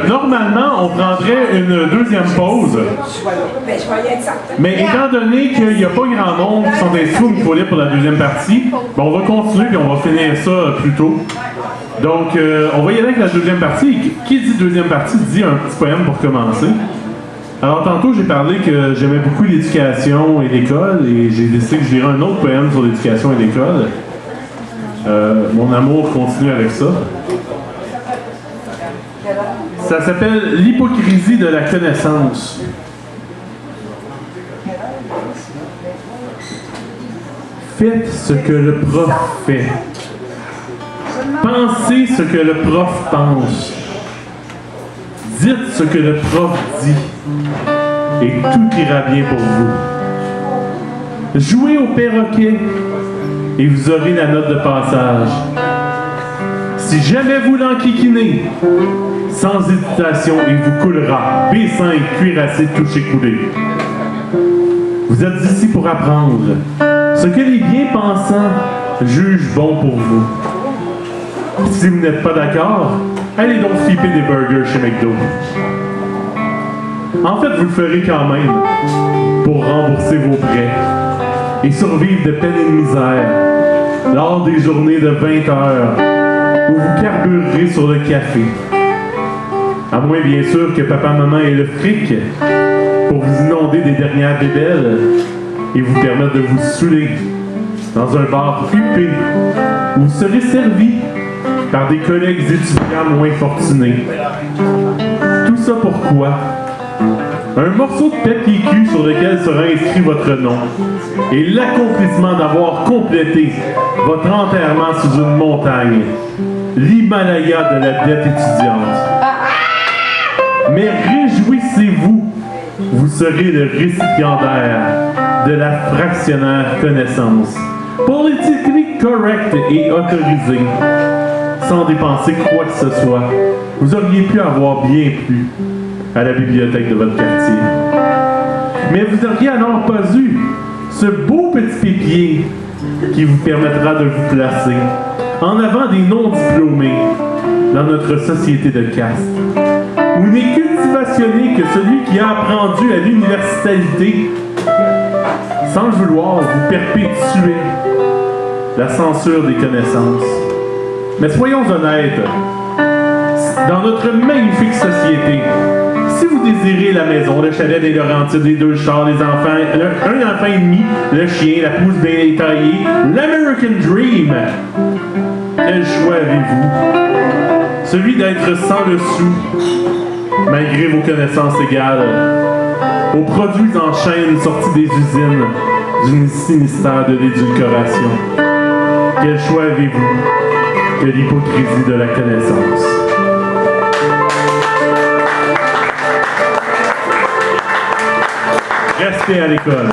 Normalement, on prendrait une deuxième pause. Mais étant donné qu'il n'y a pas grand monde qui sont inscrits au micro libre pour la deuxième partie, ben on va continuer et on va finir ça plus tôt. Donc, on va y aller avec la deuxième partie. Qui dit deuxième partie dit un petit poème pour commencer. Alors, tantôt, j'ai parlé que j'aimais beaucoup l'éducation et l'école, et j'ai décidé que je lirais un autre poème sur l'éducation et l'école. Mon amour continue avec ça. Ça s'appelle « L'hypocrisie de la connaissance ». Faites ce que le prof fait. Pensez ce que le prof pense. Dites ce que le prof dit. Et tout ira bien pour vous. Jouez au perroquet et vous aurez la note de passage. Si jamais vous l'enquiquinez, sans hésitation, il vous coulera. B5, cuirassé, touché, coulé. Vous êtes ici pour apprendre ce que les bien-pensants jugent bon pour vous. Si vous n'êtes pas d'accord, allez donc flipper des burgers chez McDo. En fait, vous le ferez quand même pour rembourser vos prêts et survivre de peine et de misère lors des journées de 20 heures où vous carburerez sur le café. À moins, bien sûr, que papa-maman ait le fric pour vous inonder des dernières bébelles et vous permettre de vous saouler dans un bar huppé où vous serez servi par des collègues étudiants moins fortunés. Tout ça pourquoi? Un morceau de papier cul sur lequel sera inscrit votre nom et l'accomplissement d'avoir complété votre enterrement sous une montagne, l'Himalaya de la dette étudiante. Mais réjouissez-vous, vous serez le récipiendaire de la fractionnaire connaissance, politiquement correct et autorisé, sans dépenser quoi que ce soit. Vous auriez pu avoir bien plus à la bibliothèque de votre quartier. Mais vous auriez alors pas eu ce beau petit pépier qui vous permettra de vous placer en avant des non-diplômés dans notre société de caste, où n'est cultivationné que celui qui a appendu à l'université, sans le vouloir, vous perpétuer la censure des connaissances. Mais soyons honnêtes, dans notre magnifique société, si vous désirez la maison, le chalet des Laurentides, les 2 chars, les enfants, un enfant et demi, le chien, la pousse bien taillée, l'American Dream, quel choix avez-vous? Celui d'être sans le sou, malgré vos connaissances égales, aux produits en chaîne sortis des usines du ministère de l'Édulcoration. Quel choix avez-vous que l'hypocrisie de la connaissance? Restez à l'école.